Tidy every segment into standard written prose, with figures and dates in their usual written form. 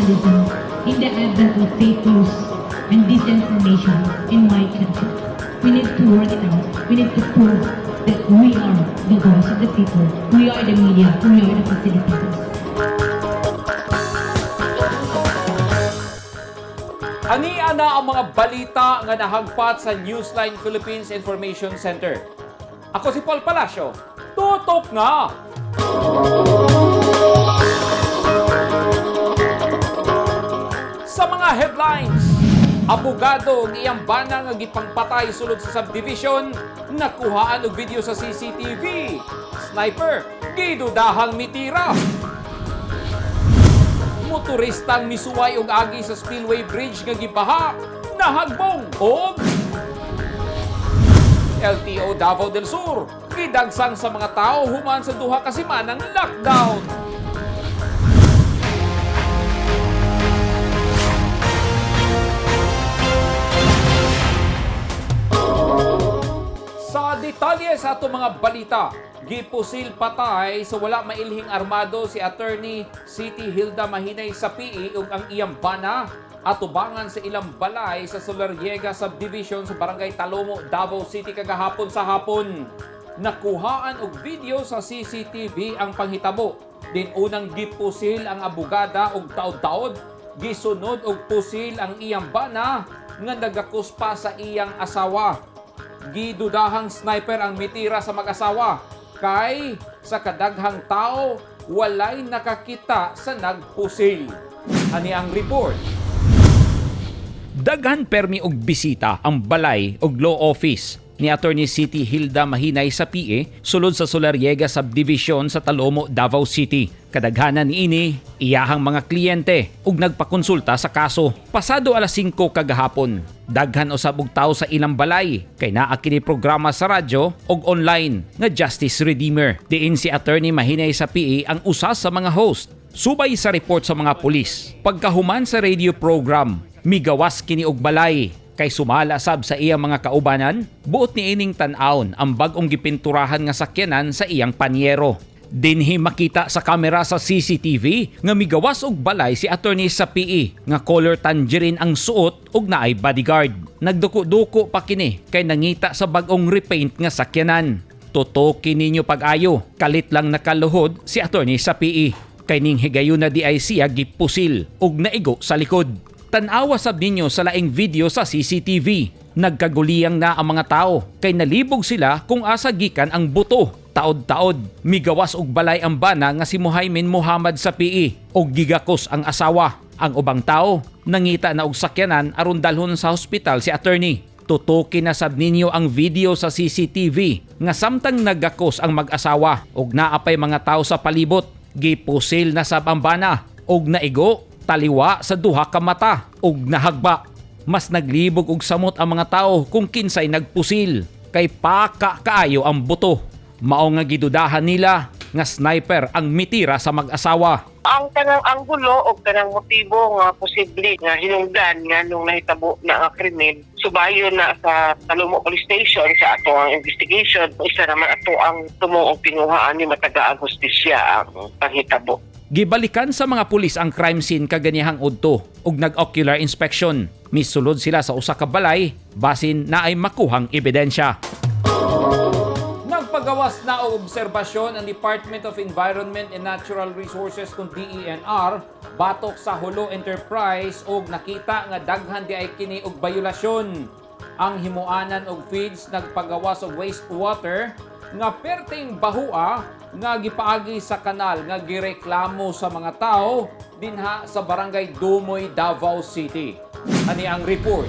journalism in the advent of fake news and disinformation in my country. We need to work it out. We need to prove that we are the voice of the people. We are the media. We are the facilitators. Ania na ang mga balita nga nahagpat sa Newsline Philippines Information Center. Ako si Paul Palacio. Tutok nga! Sa mga headlines, abogado ng iyang bana nga gipangpatay sulod sa subdivision, nakuhaan og video sa CCTV. Sniper, gidudahang mitira. Motoristang misuway og agi sa Spillway Bridge nga gibaha, nahagbong og LTO Davao del Sur, gidagsang sa mga tao human sa duha ka semanang lockdown. Sa detalye sa ato mga balita, gipusil patay sa wala mailhing armado si Attorney City Hilda Mahinay sa PE ug ang iyang bana atubangan sa ilang balay sa Solariega Subdivision sa Barangay Talomo, Davao City kagahapon sa hapon. Nakuhaan og video sa CCTV ang panghitabo. Din unang gipusil ang abogada og taod-taod, gisunod og pusil ang iyang bana nga nagakuspa sa iyang asawa. Gidudahang sniper ang mitira sa mag-asawa. Kay sa kadaghang tao, walay nakakita sa nagpusil. Ani ang report. Daghan permi og bisita ang balay og law office ni Attorney City Hilda Mahinay sa PE sulod sa Solariega Subdivision sa Talomo, Davao City. Kadaghanan niini iyahang mga kliyente ug nagpakonsulta sa kaso. Pasado alas 5 kagahapon, daghan usab og tawo sa ilang balay kay naa kini programa sa radyo ug online nga Justice Redeemer. Diin si Attorney Mahinay sa PE ang usa sa mga host. Subay sa report sa mga pulis, pagkahuman sa radio program, migawas kini og balay kay sumala sab sa iyang mga kaubanan, buot ni ining tan-awon ang bag-ong gipinturahan nga sakyanan sa iyang panyero. Dinhi makita sa kamera sa CCTV nga migawas og balay si attorney sa PE nga color tangerine ang suot ug naay bodyguard. Nagduko-duko pa kini kay nangita sa bag-ong repaint nga sakyanan. Tutokin ninyo pag-ayo, kalit lang nakaluhod si attorney sa PE. Kay ning higayon na di ay siya gipusil ug naigo sa likod. Tanawa sab ninyo sa laing video sa CCTV. Nagkaguliyang na ang mga tao kay nalibog sila kung asa gikan ang buto. Taod-taod, migawas og balay ang bana nga si Muhaymin Muhammad sa PE og gigakos ang asawa. Ang ubang tao nangita na og sakyanan aron dalhon sa hospital si attorney. Tutukin na sab ninyo ang video sa CCTV nga samtang nagakos ang mag-asawa og naapay mga tao sa palibot. Gipusil na sab ang bana og naigo taliwa sa duha ka mata ug nahagba. Mas naglibog og samot ang mga tao kung kinsay nagpusil kay paka kaayo ang buto. Mao nga gidudahan nila nga sniper ang mitira sa mag-asawa. Ang kanang anggulo o kanang motibo nga posible nga hinungdan nga nung nahitabo na nga krimen, subayon na sa Talomo Police Station sa ato ang investigation. Isa naman ato ang tumuong pinuhaan ni matagaang hustisya ang panghitabo. Gibalikan sa mga pulis ang crime scene kaganihang udto ug nag-ocular inspection. Misulod sila sa usa ka balay basin na ay makuhang ebidensya. Nagpagawas na og obserbasyon ang Department of Environment and Natural Resources kung DENR batok sa Hulo Enterprise og nakita nga daghan di ay kini og bayulasyon. Ang himuanan og feeds nagpagawas og wastewater nga perting bahua nga gipaagi sa kanal nga gireklamo sa mga tao dinha sa Barangay Dumoy, Davao City. Ani ang report.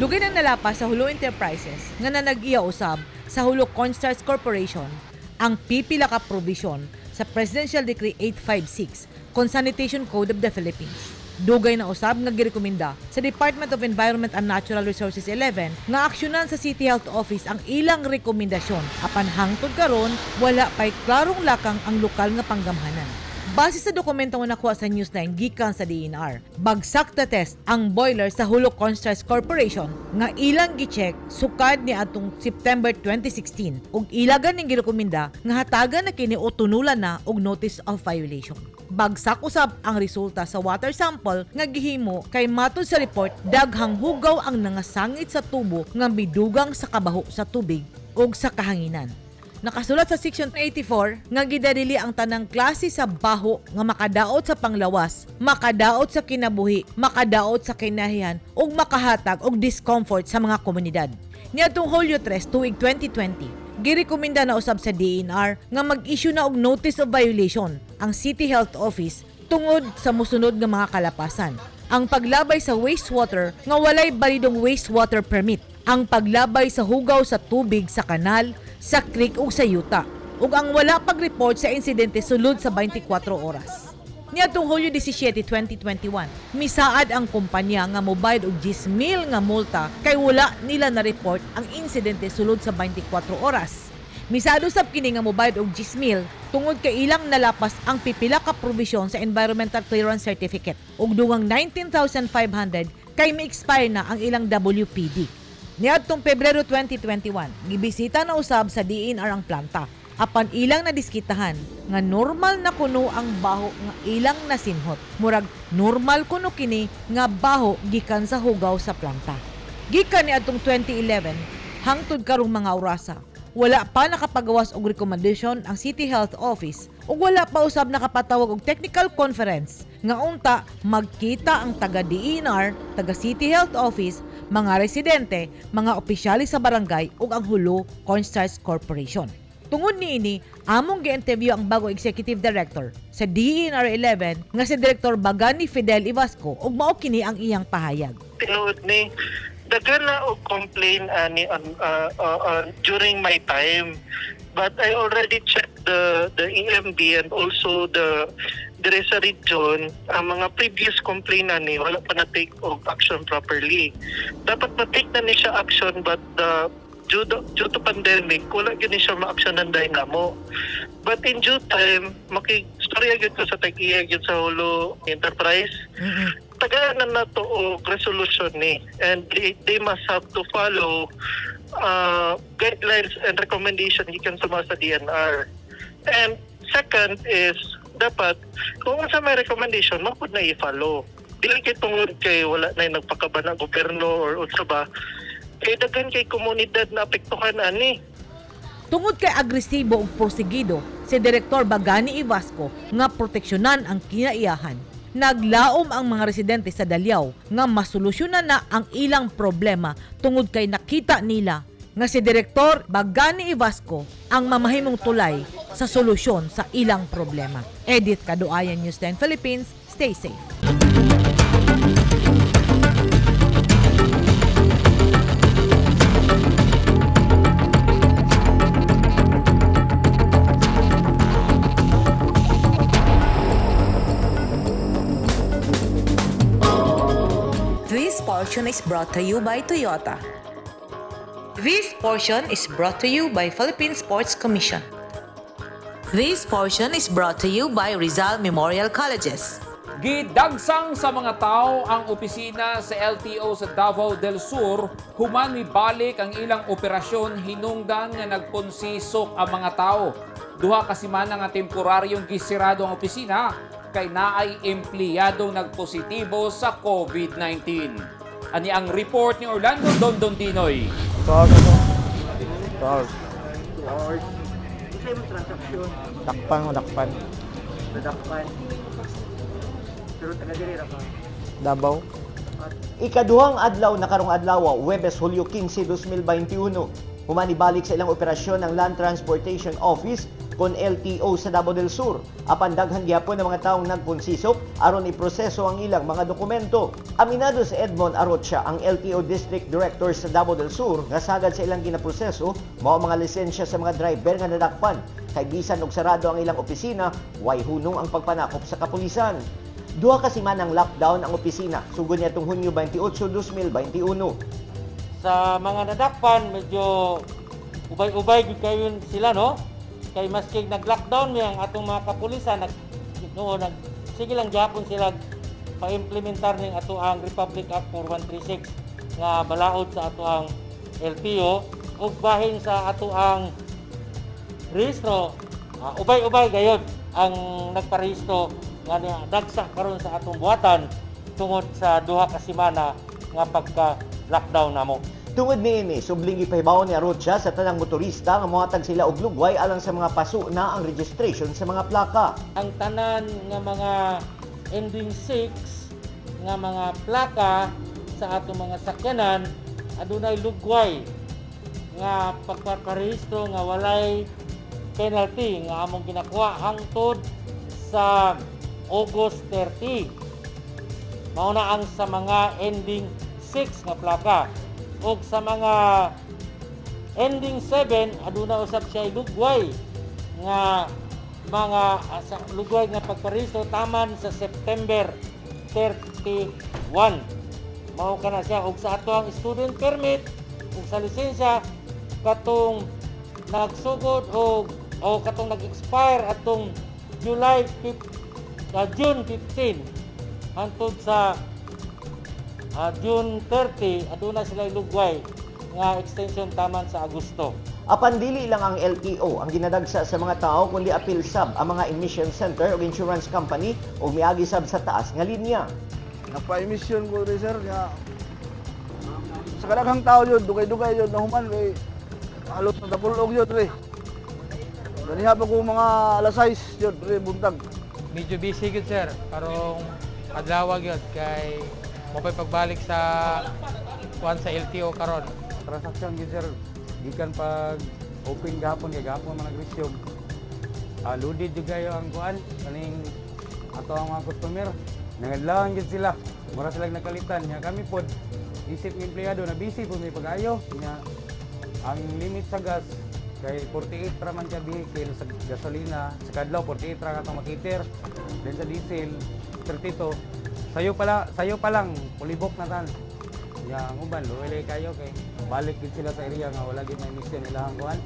Dugay na nalapas sa Hulo Enterprises nga nag-iya usab sa Hulo Cornstarch Corporation ang pipila ka provision sa Presidential Decree 856 Consanitation Code of the Philippines. Dugay na usab nga girekomenda sa Department of Environment and Natural Resources 11 nga aksyonan sa City Health Office ang ilang rekomendasyon apan hangtod karon wala pay klarong lakang ang lokal nga panggamhanan. Base sa dokumento nga nakuha sa Newsline gikan sa DNR, bagsak na test ang boiler sa Hulo Constructs Corporation nga ilang gi-check sukad ni atong September 2016 ug ilagan ning girekomenda nga hatagan na kini o tunulan na og notice of violation. Bagsak usab ang resulta sa water sample nga gihimo kay matud sa report daghang hugaw ang nangasangit sa tubo nga bidugang sa kabaho sa tubig ug sa kahanginan. Nakasulat sa Section 84 nga gidadili ang tanang klase sa baho nga makadaot sa panglawas, makadaot sa kinabuhi, makadaot sa kinahihan ug makahatag og discomfort sa mga komunidad. Niadtong Hulyo 3 tuig 2020, girekomenda na usab sa DNR nga mag-issue na og notice of violation ang City Health Office tungod sa mosunod nga mga kalapasan. Ang paglabay sa wastewater nga walay balidong wastewater permit, ang paglabay sa hugaw sa tubig sa kanal, sa creek ug sa yuta, ug ang wala pag-report sa insidente sulod sa 24 oras. Niadtong Hulyo 17, 2021, misaad ang kumpanya nga mobayad og 10,000 nga multa kay wala nila na-report ang insidente sulod sa 24 oras. Misaad usab kini nga mobayad og 10,000 tungod kay ilang nalapas ang pipila ka probisyon sa Environmental Clearance Certificate ug dugang 19,500 kay mi-expire na ang ilang WPD. Niadtong Pebrero 2021, gibisita na usab sa DNR ang planta. Apan ilang nadiskitahan nga normal na kuno ang baho nga ilang nasinhot. Murag normal kuno kini nga baho gikan sa hugaw sa planta. Gikan niadtong 2011 hangtod karong mga orasa, wala pa nakapagawas og recommendation ang City Health Office ug wala pa usab nakapatawag og technical conference nga unta magkita ang taga DNR, taga City Health Office, mga residente, mga opisyales sa barangay ug ang Hulo Constructs Corporation. Tungod niini, among gi-interview ang bago executive director sa DNR 11 nga si Director Bagani Fidel Ivasco ug mao kini ang iyang pahayag. Tinuod ni daghan na og complain ani during my time, but I already checked the EMB and also the sa region. Ang mga previous complaint ni wala pa na take og action properly. Dapat na-take na ni siya action, but due to pandemic wala gyud ni siya ma-actionan dahil namo. But in due time makistorya gyud ko sa tag-iya gyud sa Hulo Enterprise. Tagalan na to og resolution ni, and they must have to follow guidelines and recommendation gikan sa mga sa DNR. And second is dapat kung sa may recommendation mapud na i-follow. Dili kay tungod kay wala na nagpakabana gobyerno or unsa ba, kay daghan kay komunidad na apektuhan ani. Tungod kay agresibo ug porsigido si Direktor Bagani Ivasco nga proteksyonan ang kinaiyahan, naglaom ang mga residente sa Daliao nga masolusyonan na ang ilang problema tungod kay nakita nila nga si Direktor Bagani Ivasco ang mamahimong tulay sa solusyon sa ilang problema. Edith Kaduayan, News 10 Philippines. Stay safe. This portion is brought to you by Toyota. This portion is brought to you by Philippine Sports Commission. This portion is brought to you by Rizal Memorial Colleges. Gidagsang sa mga tao ang opisina sa LTO sa Davao del Sur human mibalik ang ilang operasyon hinungdan nga nagponsisok ang mga tao. Duha ka semana nga temporaryong gisirado ang opisina kay naay empleyadong nagpositibo sa COVID-19. Ani ang report ni Orlando Dondondinoy. Dakpan. Pero taga diri ra ka. Davao. Ikaduhang adlaw na karong adlaw, Huwebes, Hulyo 15, 2021. Humanibalik sa ilang operasyon ng Land Transportation Office kon LTO sa Davao del Sur. Apan daghan gyapon ng mga taong nagpunsisok aron iproseso ang ilang mga dokumento. Aminado si Edmond Arocha, ang LTO District Director sa Davao del Sur, nga sagad sa ilang ginaproseso mao mga lisensya sa mga driver nga nadakpan. Kay bisan og sarado ang ilang opisina, way hunong ang pagpanakop sa kapulisan. Duha ka semanang lockdown ang opisina sugod niadtong Hunyo 28, 2021. Sa mga nadakpan, medyo ubay-ubay gud kayo sila, no? Kay maski nag-lockdown yang atong mga kapulisan, noon sige lang gyapon sila pa-implementar ning ato ang Republic Act 4136 nga balaod sa ato ang LTO ug bahin sa ato ang rehistro. Ubay-ubay gayud ang nagparehistro nga dagsa karon sa atong buhatan tungod sa duha ka semana nga pagka-lockdown namo. Tungod niini, subling ipahibaw ni Arocha sa tanang motorista nga mohatag sila og lugway alang sa mga paso na ang registration sa mga plaka. Ang tanan nga mga ending 6 nga mga plaka sa atong mga sakyanan adunay lugway nga pagpaparehistro nga walay penalty nga among ginakuha hangtod sa August 30. Mao na ang sa mga ending 6 nga plaka. O sa mga ending 7 aduna usab siya lugway nga mga lugway nga pagparehistro taman sa September 31. Mao kana siya og sa ato ang student permit ug sa lisensya katong nagsugod o katong nag-expire atong June 15 hangtod sa June 30 aduna sila lugway nga extension taman sa Agosto. Apan dili lang ang LTO ang ginadagsa sa mga tao kundi apil sab ang mga emission center o insurance company o miagi sab sa taas nga linya. Napa-emission ko rin sir nga sa kadaghang tao yun, dugay-dugay yun, nahuman kay halos na tapulog yun rin. Ganiha pa ko mga alas 6 yun, rin buntag. Medyo busy yun sir, karong adlawag yun kay mapay pagbalik sa LTO karon. Transaksyon yun sir, gikan pag open gahapon kay gahapon man nag-resume. Loaded yung kayo ang kuan, kaning ato ang mga customer. Nangadlawan yun sila, mura silang nakalitan. Nya kami po, isip ng empleyado na busy po may pag-ayo. Nya ang limit sa gas, kay 48 ra man siya vehicle sa gasolina, sa kadlaw 48 ra katong makiter. Then sa diesel 32. Sayo pa lang pulibok na tan. Ya ang uban luwelay kayo kay balik gid sila sa area nga wala gid may mission ilang kuan.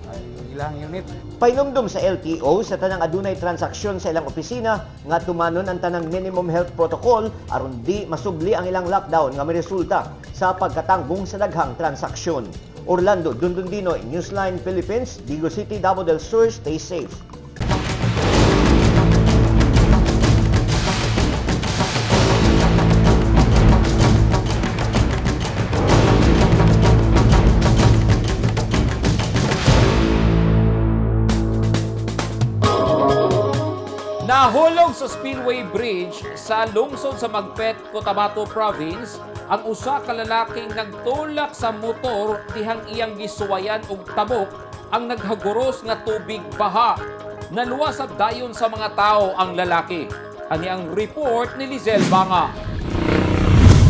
Ay ilang unit. Painumdum sa LTO sa tanang adunay transaksyon sa ilang opisina nga tumanon ang tanang minimum health protocol aron di masubli ang ilang lockdown nga miresulta sa pagkatanggong sa daghang transaksyon. Orlando Dundundinoy, Newsline Philippines, Digo City, Davao del Sur, stay safe. Nahulog sa Spillway Bridge sa lungsod sa Magpet, Cotabato Province ang usa ka lalaking nagtulak sa motor dihang iyang gisuwayan og tabok ang naghaguros nga tubig baha. Naluwasag dayon sa mga tao ang lalaki. Ani ang report ni Lizelle Banga.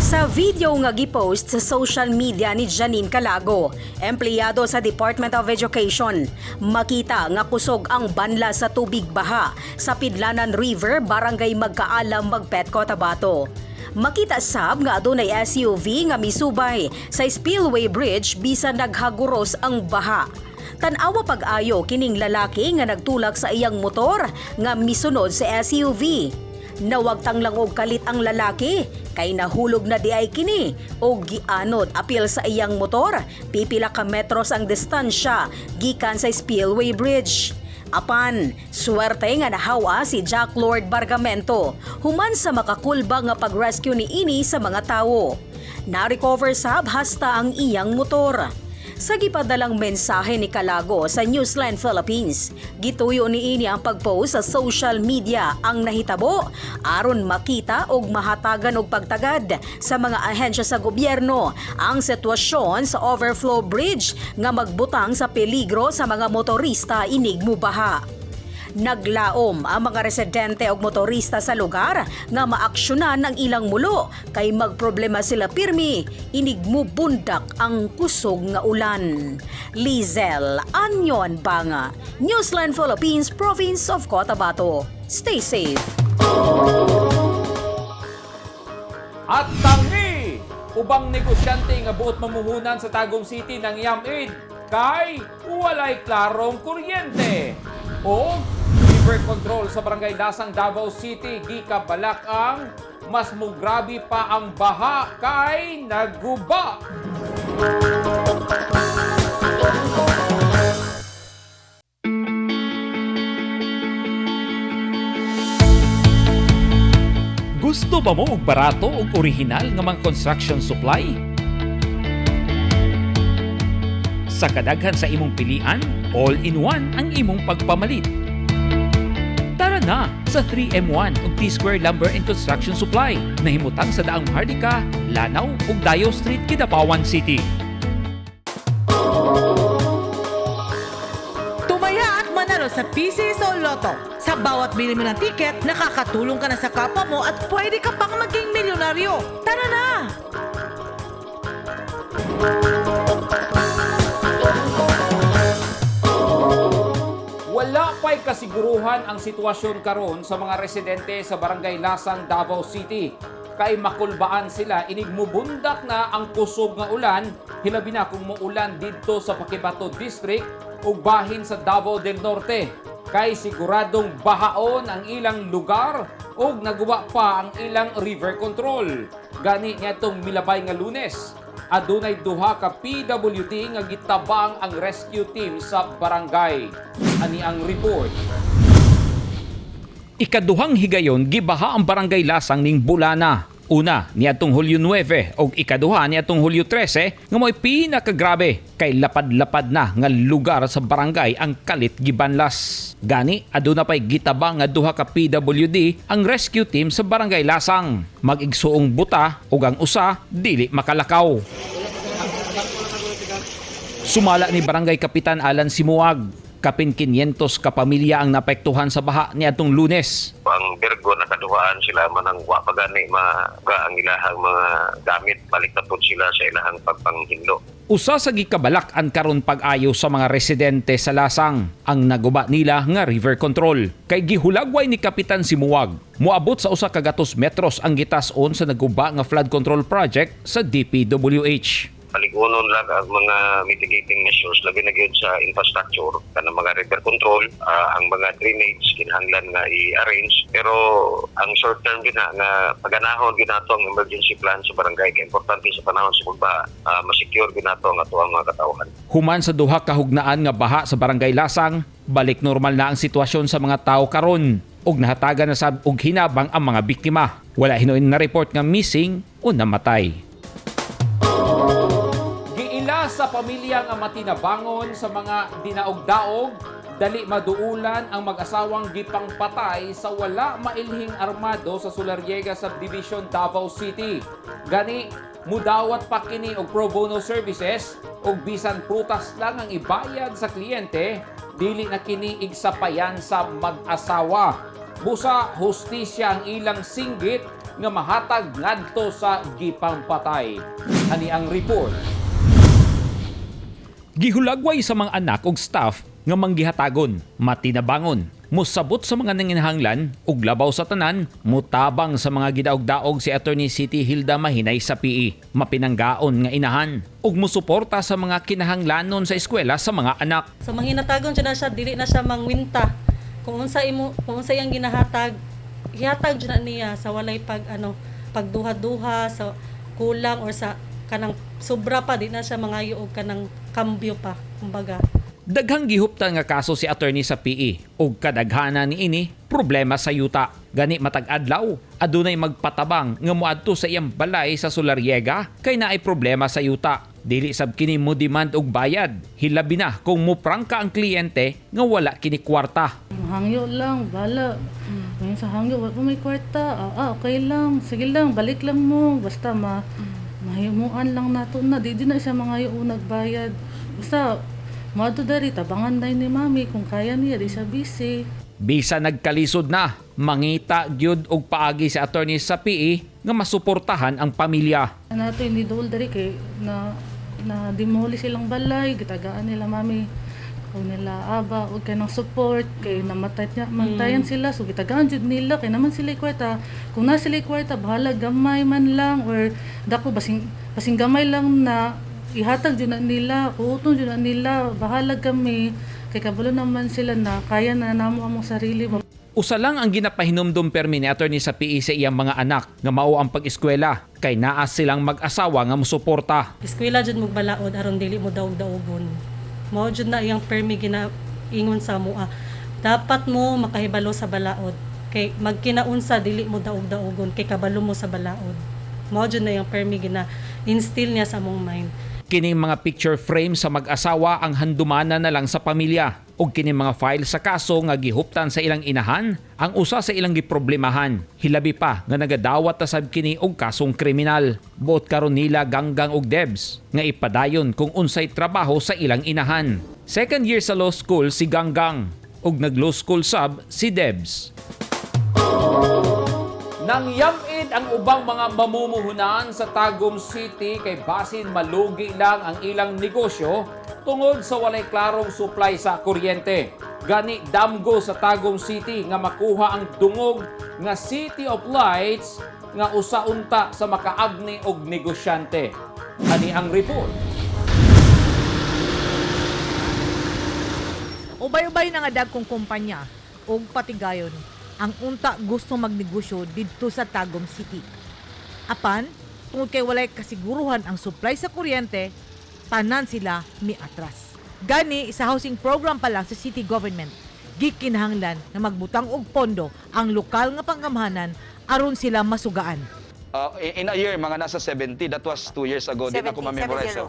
Sa video nga gipost sa social media ni Janine Calago, empleyado sa Department of Education, makita nga kusog ang banla sa tubig baha sa Pidlanan River, Barangay Magkaalam, Magpet, Cotabato. Makita sab nga adunay SUV nga misubay sa Spillway Bridge bisan naghaguros ang baha. Tan-awa pag-ayo kining lalaki nga nagtulak sa iyang motor nga misunod sa SUV. Nawagtang lang og kalit ang lalaki kay nahulog na di ay kini og gianod apil sa iyang motor. Pipila ka metros ang distansya gikan sa Spillway Bridge. Apan, swerte nga nahawa si Jack Lord Bargamento human sa makakulba nga pag-rescue ni ini sa mga tawo. Na-recover sab hasta ang iyang motor. Sa gipadalang mensahe ni Calago sa Newsline Philippines, gituyo niini ang pagpost sa social media ang nahitabo aron makita og mahatagan og pagtagad sa mga ahensya sa gobyerno ang sitwasyon sa overflow bridge nga magbutang sa peligro sa mga motorista inig mubaha. Naglaom ang mga residente ug motorista sa lugar nga maaksyonan ang ilang mulo kay magproblema sila pirmi inig mubundak ang kusog nga ulan. Lizelle Anyon Banga, Newsline Philippines, Province of Cotabato. Stay safe. At tangi! Ubang negosyante nga buot mamuhunan sa Tagum City ng Yam Aid kay walay klarong kuryente. O river control sa Barangay Lasang, Davao City, gikabalak ang mas mugrabe pa ang baha kay naguba. Gusto ba mo og barato ug orihinal nga mga construction supply? Sa kadaghan sa imong pilian, all-in-one ang imong pagpamalit. Tara na sa 3M1 ug T-Square Lumber and Construction Supply na himutang sa daang Hardika, Lanao ug Dayo Street, Kidapawan City. Tumaya at manalo sa PCS o Lotto. Sa bawat bili mo ng tiket, nakakatulong ka na sa kapwa mo at pwede ka pang maging milyonaryo. Tara na! Wala pa'y kasiguruhan ang sitwasyon karon sa mga residente sa Barangay Lasang, Davao City. Kay makulbaan sila, inigmubundak na ang kusog nga ulan, hilabi na kung muulan dito sa Paquibato District ug bahin sa Davao del Norte. Kay siguradong bahaon ang ilang lugar ug naguba pa ang ilang river control. Gani nitong milabay nga Lunes, adunay duha ka PWD nga gitabang ang rescue team sa barangay. Ani ang report. Ikaduhang higayon gibaha ang Barangay Lasang ning Bulana. Una niadtong Hulyo 9 ug ikaduha niadtong Hulyo 13 nga mo'y pinakagrabe kay lapad-lapad na nga lugar sa barangay ang kalit gibanlas. Gani aduna pay gitabang nga duha ka PWD ang rescue team sa Barangay Lasang. Mag-igsuong buta ug ang usa dili makalakaw. Sumala ni Barangay Kapitan Alan Simuag, kapin 500 ka pamilya ang naapektuhan sa baha niadtong Lunes. Ang Virgo nakaduhaan sila manang wa pagani maga ang ilahang mga gamit, balik na po sila sa ilahang pagpanghinlo. Usa sa gikabalak-an karon pag-ayo sa mga residente sa Lasang ang naguba nila nga river control. Kay gihulagway ni Kapitan Simuag, moabot sa usa ka gatos metros ang gitas-on sa naguba nga flood control project sa DPWH. Paligunon lang ang mga mitigating measures labi na gyud sa infrastructure kanang mga river control, ang mga drainage kinahanglan nga i-arrange, pero ang short term gid nga paganahon gid nato ang emergency plan sa barangay kay importante sa panahon sa pagbaha, ma-secure gid nato ang ato ang mga katawhan. Human sa duha ka hugnaan nga baha sa Barangay Lasang, balik normal na ang sitwasyon sa mga tao karon ug nahatagan na sab og hinabang ang mga biktima. Wala hinoy na report nga missing o namatay. Sa pamilya nga matinabangon sa mga dinaog-daog, dali maduulan ang mag-asawang gipang patay sa wala mailhing armado sa Sulariega Subdivision, Davao City. Gani, mudawat pa kini og pro bono services ug bisan prutas lang ang ibayad sa kliyente, dili na kini igsapayan sa mag-asawa. Busa hustisya ang ilang singgit nga mahatag ngadto sa gipang patay. Ani ang report. Gihulagway sa mga anak ug staff nga manggihatagon, matinabangon, musabot sa mga nanginahanglan ug labaw sa tanan, mutabang sa mga gidaog-daog si Attorney City Hilda Mahinay sa PE, mapinanggaon nga inahan ug musuporta sa mga kinahanglanon sa eskwela sa mga anak. Sa manghinatagon siya dili na siya mangwinta. Kung unsa iyang ginahatag, ihatag jud na niya sa walay pagduha-duha sa kulang or sa kanang sobra pa, di na siya mangayo og kanang kambyo pa, kumbaga. Daghang gihuptan nga kaso si attorney sa PE ug kadaghanan niini problema sa yuta. Gani matag adlaw adunay magpatabang nga moadto sa iyang balay sa Sulariega kay naay problema sa yuta. Dili sab kini mo demand og bayad. Hilabi na kung muprangka ang kliyente nga wala kini kwarta. Hangyo lang, bala. Ngayon sa hangyo, wala may kwarta. Okay lang. Sige lang, balik lang mo. Basta mahimuan lang nato na. Di na siya mga yung nagbayad. Basta, mato dari, tabangan na ni mami. Kung kaya niya, di siya busy. Bisa nagkalisod na, mangita gyud og paagi si attorney sa PE nga masuportahan ang pamilya. Nato hindi dol dari kay na dimoli silang balay, gitagaan nila mami o nila aba o kanang support kay namatay niya mantayan sila, so gitagaan jud nila kay naman sila kwarta. Kung na sila kwarta bahala gamay man lang or dako basing gamay lang na ihatag jud na nila, kuuton jud na nila, bahala kami Kay kabalo naman sila na kaya na namo among sarili. Usa lang ang ginapahinomdom permi ni attorney sa PE sa iyang mga anak nga mao ang pag-eskwela kay naa silang mag-asawa nga mosuporta. Eskwela jud mo balaod aron dili mo daog-daogon. Mao jud na iyang permi ginaingon sa mua. Dapat mo makahibalo sa balaod kay magkinaunsa dili mo daog-daogon kay kabalo mo sa balaod. Mao jud na iyang permi instill niya sa among mind. Kining mga picture frame sa mag-asawa ang handumana na lang sa pamilya. Ug kining mga file sa kaso nga gihuptan sa ilang inahan, ang usa sa ilang giproblemahan. Hilabi pa nga nagadawat ta sab kini og kasong kriminal. Buot karon nila Ganggang ug Debs nga ipadayon kung unsay trabaho sa ilang inahan. Second year sa law school si Ganggang ug nag-law school sab si Debs. Nangyamid ang ubang mga mamumuhunan sa Tagum City kay basin malugi lang ang ilang negosyo tungod sa walay klarong supply sa kuryente. Gani damgo sa Tagum City nga makuha ang dungog nga City of Lights nga usa-unta sa makaagni og negosyante. Ani ang report. Ubay-ubay na nga dagkong kumpanya og patigayon ang unta gusto magnegosyo didto sa Tagum City. Apan, tungod kay walay kasiguruhan ang supply sa kuryente, tanan sila miatras. Gani, sa housing program pa lang sa city government, gikinahanglan na magbutang og pondo ang lokal nga panggamhanan aron sila masugaan. In a year, mga nasa 70. That was 2 years ago. Di na ko ma-memorize.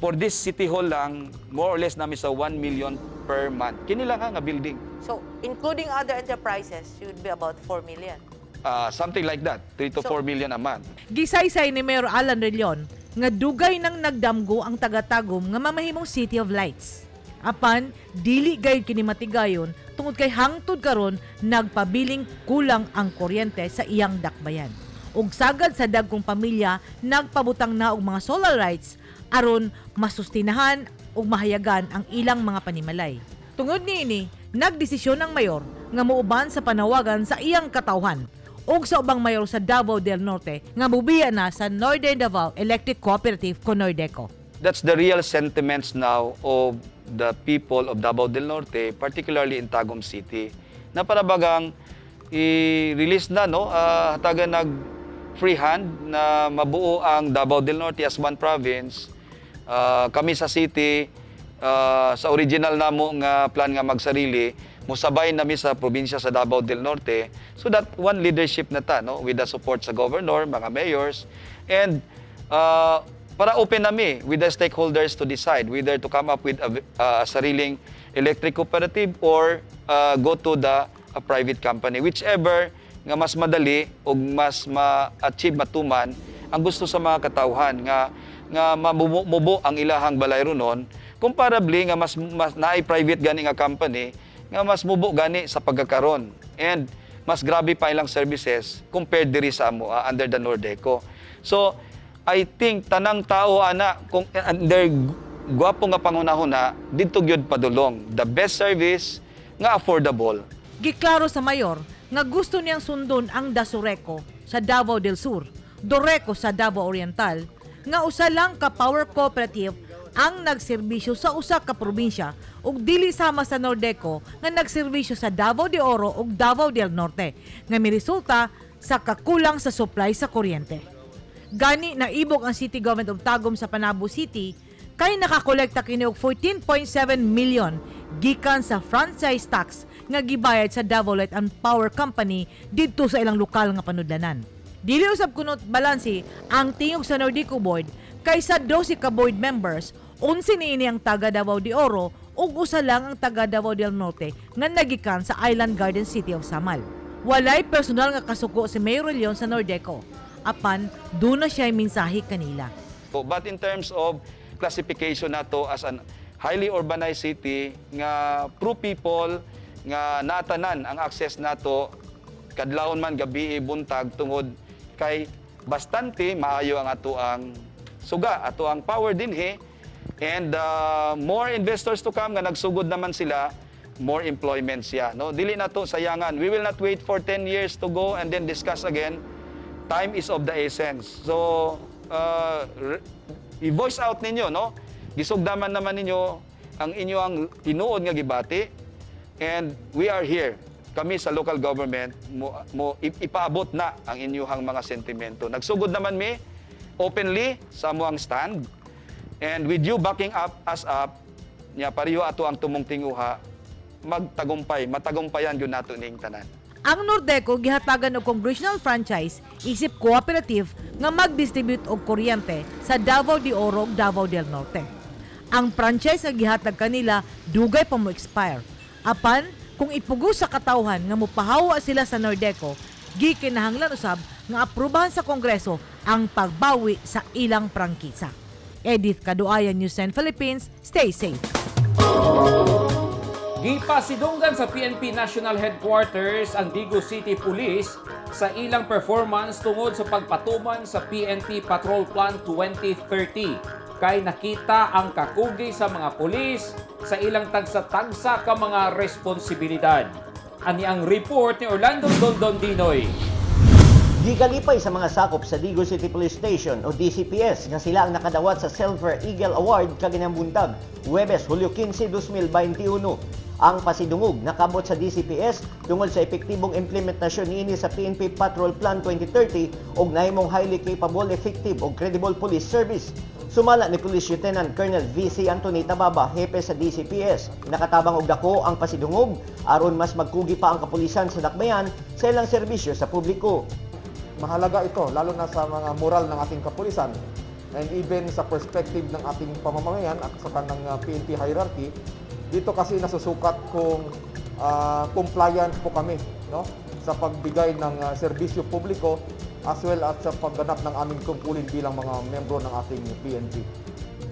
For this city hall lang, more or less namin sa 1 million per month. Kini lang nga building. So, including other enterprises, should be about 4 million. Something like that. 3 to 4 million a month. Gisaysay ni Mayor Alan Relion nga dugay nang nagdamgo ang taga-Tagum nga mamahimong City of Lights. Apan, dili gayud kini matigayon tungod kay hangtod karon nagpabiling kulang ang kuryente sa iyang dakbayan. Ug sagad sa dagkong pamilya nagpabutang na og mga solar lights aron masustinahan ug mahayagan ang ilang mga panimalay. Tungod niini, nagdesisyon ang mayor nga muuban sa panawagan sa iyang katawhan ug sa ubang mayor sa Davao del Norte nga mubiya na sa Northern Davao Electric Cooperative Conordeco. That's the real sentiments now of the people of Davao del Norte, particularly in Tagum City. Na parabagang i-release na, no? Hatagan free hand na mabuo ang Davao del Norte as one province. Kami sa city, sa original namo nga plan nga magsarili, musabay nami sa probinsya sa Davao del Norte, so that one leadership na ta, no, with the support sa governor, mga mayors, and para open nami with the stakeholders to decide whether to come up with a sariling electric cooperative or go to the private company, whichever nga mas madali o mas ma-achieve matuman ang gusto sa mga katawhan nga mamubo ang ilahang balay runon, comparably nga mas naay private gani nga company nga mas mubo gani sa pagkakaron and mas grabe pa ilang services compared diri sa amo under the Nordeco. So I think tanang tao ana kung under gwapo nga pangunahuna didto gyud padulong the best service nga affordable. Giklaro sa mayor nga gusto niyang sundon ang Dasureco sa Davao del Sur, Doreco sa Davao Oriental, nga usa lang ka power cooperative ang nagserbisyo sa usa ka probinsya ug dili sama sa Nordeco nga nagserbisyo sa Davao de Oro ug Davao del Norte nga miresulta sa kakulang sa supply sa kuryente. Gani naibog ang City Government of Tagum sa Panabo City kay nakakolekta kini og 14.7 million gikan sa franchise tax nga gibayad sa Davao Light and Power Company didto sa ilang lokal nga panudlanan. Dili usab kunot balansi ang tingog sa Nordeco Board kaysa 12 ka board members, 11 niini ang taga Davao de Oro ug usa lang ang taga Davao del Norte nga nagikan sa Island Garden City of Samal. Walay personal nga kasuko si Mayor Leon sa Nordeco. Apan, doon na siya mensahe kanila. But in terms of classification nato as an highly urbanized city nga pro-people nga natanan ang access nato kadlawon man gabi buntag tungod kay bastante maayo ang ato ang suga, ato ang power dinhi and more investors to come nga nagsugod naman sila, more employment siya, no? Dili na to sayangan. We will not wait for 10 years to go and then discuss again. Time is of the essence. So i-voice out ninyo, no? Gisugdaman naman ninyo ang inyong tinuod nga gibati, and we are here. Kami sa local government ipaabot na ang inyong mga sentimento. Nagsugod naman mi openly sa amuang stand, and with you backing us up, nya pariyo ato ang tumong tinguha, matagumpayan yun nato ning tanan. Ang Nordeco gihatagan og congressional franchise isip cooperative nga mag-distribute og kuryente sa Davao de Oro ug Davao del Norte. Ang franchise nga gihatag kanila dugay pa mo expire. Apan kung ipugo sa katawhan nga mopahawa sila sa Nordeco, gikinahanglan usab nga aprubahan sa Kongreso ang pagbawi sa ilang prangkisa. Edith Caduayan, News 10 Philippines, stay safe. Gipasidunggan sa PNP National Headquarters ang Digo City Police sa ilang performance tungod sa pagpatuman sa PNP Patrol Plan 2030. Kay nakita ang kakugi sa mga pulis sa ilang tagsa-tagsa ka mga responsibilidad. Ani ang report ni Orlando Dondondinoy. Gikalipay sa mga sakop sa Digo City Police Station o DCPS nga sila ang nakadawat sa Silver Eagle Award kaginambuntag Huwebes, Hulyo 15, 2021. Ang pasidungog nakabot sa DCPS tungod sa epektibong implementasyon niini sa PNP Patrol Plan 2030 ug nahimong highly capable, effective ug credible police service. Sumala ni Police Lieutenant Colonel VC Anthony Tababa, hepe sa DCPS. Nakatabang og dako ang pasidungog aron mas magkugi pa ang kapulisan sa dakbayan sa ilang serbisyo sa publiko. Mahalaga ito, lalo na sa mga moral ng ating kapulisan and even sa perspective ng ating pamamayan at sa kanang PNP hierarchy. Dito kasi nasusukat kung compliant po kami, no, sa pagbigay ng serbisyo publiko as well as sa pagganap ng aming tungkulin bilang mga membro ng ating PNP.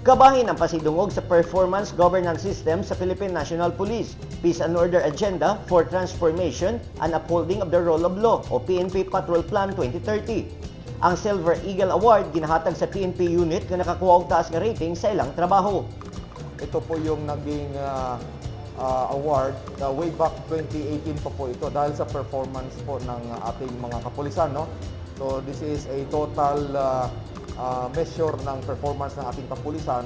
Kabahin ang pasidungog sa performance governance system sa Philippine National Police, Peace and Order Agenda for Transformation and Upholding of the Rule of Law o PNP Patrol Plan 2030. Ang Silver Eagle Award ginahatag sa PNP unit nga nakakuha og taas nga rating sa ilang trabaho. Ito po yung naging award way back 2018 pa po ito dahil sa performance po ng ating mga kapulisan, no? So this is a total measure ng performance ng ating kapulisan,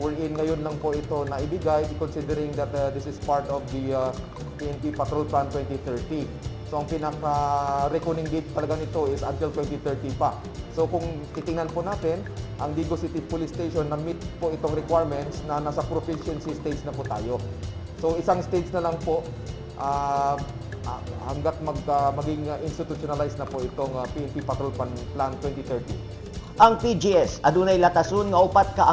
wherein ngayon lang po ito na ibigay considering that this is part of the PNP Patrol Plan 2030. So ang pinaka-reckoning date talaga nito is until 2030 pa. So kung titingnan po natin, ang Digo City Police Station na-meet po itong requirements na nasa proficiency stage na po tayo. So isang stage na lang po hanggat maging institutionalized na po itong PNP Patrol Plan 2030. Ang PGS adunay latason nga upat ka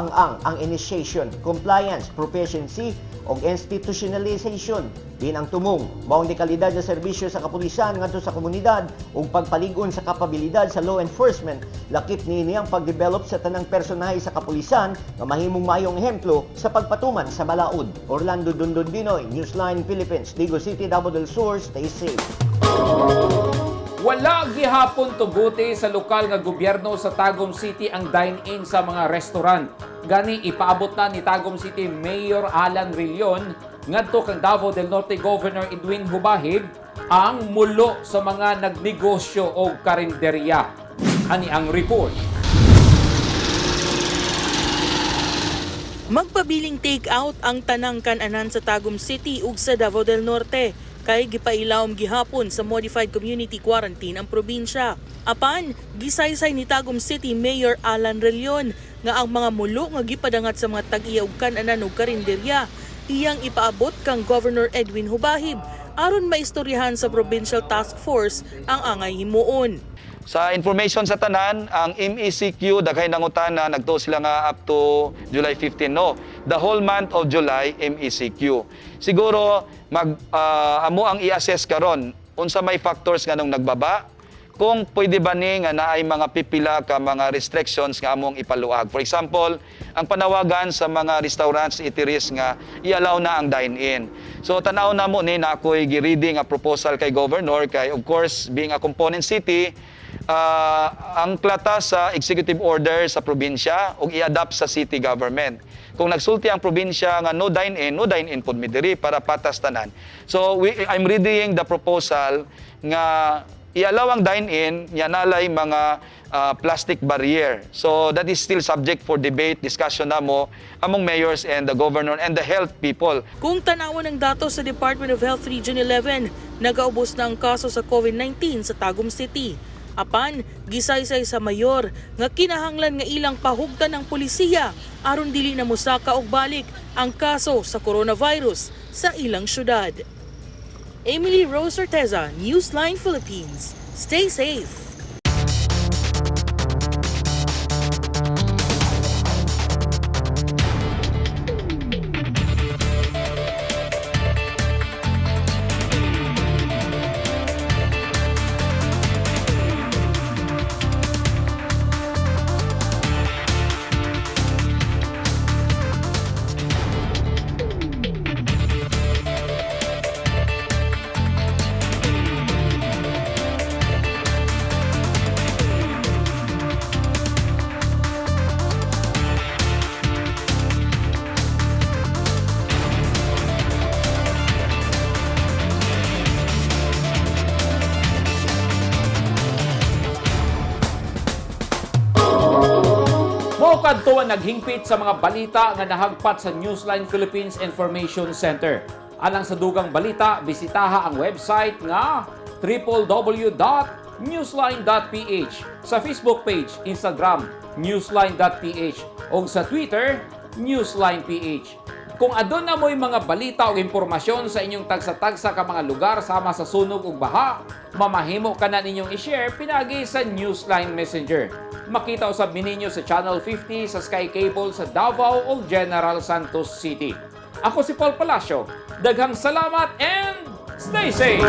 ang initiation, compliance, proficiency ug institutionalization. Din ang tumong maong dekalidad sa serbisyo sa kapulisan ngadto sa komunidad ug pagpaligon sa kapabilidad sa law enforcement. Lakip niini ang pagdevelop sa tanang personahe sa kapulisan nga mahimong maayong ehemplo sa pagpatuman sa balaod. Orlando Dondondinoy, Newsline Philippines, Digo City, Davao del Sur, stay safe. Wala gihapon tuguti sa lokal nga gobyerno sa Tagum City ang dine-in sa mga restaurant. Gani ipaabot na ni Tagum City Mayor Alan Rillion ngadto kang Davao del Norte Governor Edwin Hubahib ang mulo sa mga nagnegosyo o karinderya. Ani ang report. Magpabiling take-out ang tanang kan-anan sa Tagum City ug sa Davao del Norte. Kay gipailawom gihapon sa modified community quarantine ang probinsya. Apan, gisaysay ni Tagum City Mayor Alan Rillion nga ang mga mulo nga gipadangat sa mga tag-iya ug kan-anan ug karinderya iyang ipaabot kang Governor Edwin Hubahib aron maistoryahan sa Provincial Task Force ang angay himuon. Sa information sa tanan, ang MECQ daghay nangutana nagtuo sila nga up to July 15, no. The whole month of July MECQ. Siguro amo ang i-assess karon unsa may factors nga nung nagbaba, kung pwede ba ni nga naay mga pipila ka mga restrictions nga among ipaluag. For example, ang panawagan sa mga restaurants, eateries nga i-allow na ang dine-in. So tanaw na mo ni na ako'y gi-reading a proposal kay Governor kay of course being a component city, ang klata sa executive order sa probinsya ug i-adapt sa city government. Kung nagsulti ang probinsya nga no dine-in pud mi diri para patas tanan. So I'm reading the proposal nga i-allow ang dine-in, yanalay mga plastic barrier. So that is still subject for debate, discussion na mo among mayors and the governor and the health people. Kung tanawan ng datos sa Department of Health Region 11, nagaubos na ang kaso sa COVID-19 sa Tagum City. Apan, gisaysay sa mayor nga kinahanglan nga ilang pahugtan ng pulisiya aron dili na mosaka og balik ang kaso sa coronavirus sa ilang syudad. Emily Rose Orteza, Newsline Philippines. Stay safe. Kadto naghingpit sa mga balita nga nahagpat sa Newsline Philippines Information Center. Alang sa dugang balita, bisitaha ang website nga www.newsline.ph, sa Facebook page, Instagram, newsline.ph, o sa Twitter, newsline.ph. Kung adun na mo'y mga balita o impormasyon sa inyong tagsa-tagsa ka mga lugar sama sa sunog o baha, mamahimo ka na ninyong i-share pinagi sa Newsline Messenger. Makita usab ninyo sa Channel 50 sa Sky Cable sa Davao o General Santos City. Ako si Paul Palacio. Daghang salamat and stay safe!